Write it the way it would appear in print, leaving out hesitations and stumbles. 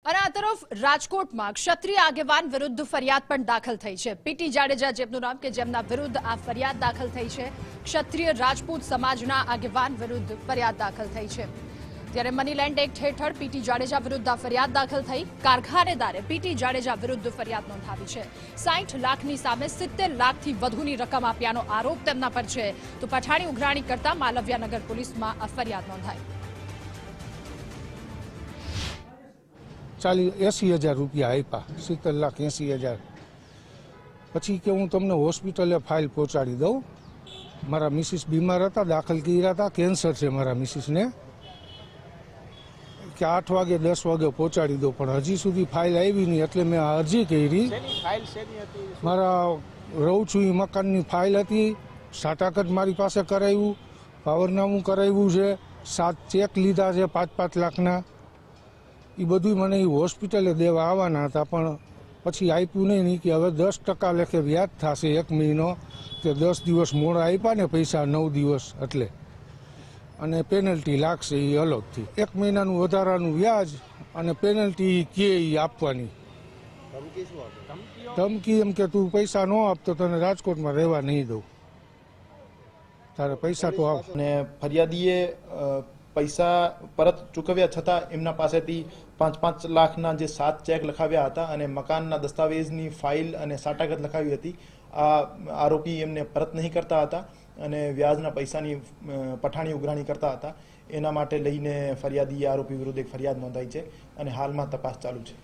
અને આ તરફ રાજકોટમાં ક્ષત્રિય આગેવાન વિરુદ્ધ ફરિયાદ પણ દાખલ થઈ છે। પીટી જાડેજા જેમનું નામ કે જેમના વિરુદ્ધ આ ફરિયાદ દાખલ થઈ છે। ક્ષત્રિય રાજપૂત સમાજના આગેવાન વિરુદ્ધ ફરિયાદ દાખલ થઈ છે। ત્યારે મનીલેન્ડ એક્ટ હેઠળ પીટી જાડેજા વિરુદ્ધ આ ફરિયાદ દાખલ થઈ। કારખાનેદારે પીટી જાડેજા વિરુદ્ધ ફરિયાદ નોંધાવી છે। 60 લાખની સામે 70 લાખથી વધુની રકમ આપ્યાનો આરોપ તેમના પર છે। તો પઠાણી ઉઘરાણી કરતા માલવ્યાનગર પોલીસમાં આ ફરિયાદ નોંધાઈ। 80,000 રૂપિયા આપ્યા, 70,80,000। પછી કે હું તમને હોસ્પિટલે ફાઇલ પહોંચાડી દઉં। મારા મિસિસ બીમાર હતા, દાખલ કર્યા હતા, કેન્સર છે મારા મિસિસને, કે 8 વાગે 10 વાગે પહોંચાડી દો, પણ હજી સુધી ફાઇલ આવી નહીં। એટલે મેં અરજી કરી। મારા રહું છું એ મકાનની ફાઇલ હતી, સાટાકટ મારી પાસે કરાવ્યું, પાવરનામું કરાવ્યું છે, 7 ચેક લીધા છે 5-5 લાખના। એ બધું મને હોસ્પિટલે દેવા આવવાના હતા, પણ પછી આપ્યું નહીં કે હવે 10% લેખે વ્યાજ થશે 1 મહિનો, કે 10 દિવસ મોડા આપ્યા ને પૈસા 9 દિવસ એટલે, અને પેનલ્ટી લાગશે એ અલગથી। 1 મહિનાનું વધારાનું વ્યાજ અને પેનલ્ટી કે આપવાની। ધમકી એમ કે તું પૈસા ન આપતો તને રાજકોટમાં રહેવા નહીં દઉં, તારે પૈસા તો આપ। અને ફરિયાદીએ પૈસા પરત ચૂકવ્યા છતાં એમના પાસેથી 5-5 લાખના જે 7 ચેક લખાવ્યા હતા અને મકાનના દસ્તાવેજની ફાઇલ અને સાટાગત લખાવી હતી, આ આરોપી એમને પરત નહીં કરતા હતા અને વ્યાજના પૈસાની પઠાણી ઉઘરાણી કરતા હતા। એના માટે લઈને ફરિયાદી આરોપી વિરુદ્ધ એક ફરિયાદ નોંધાઈ છે અને હાલમાં તપાસ ચાલુ છે।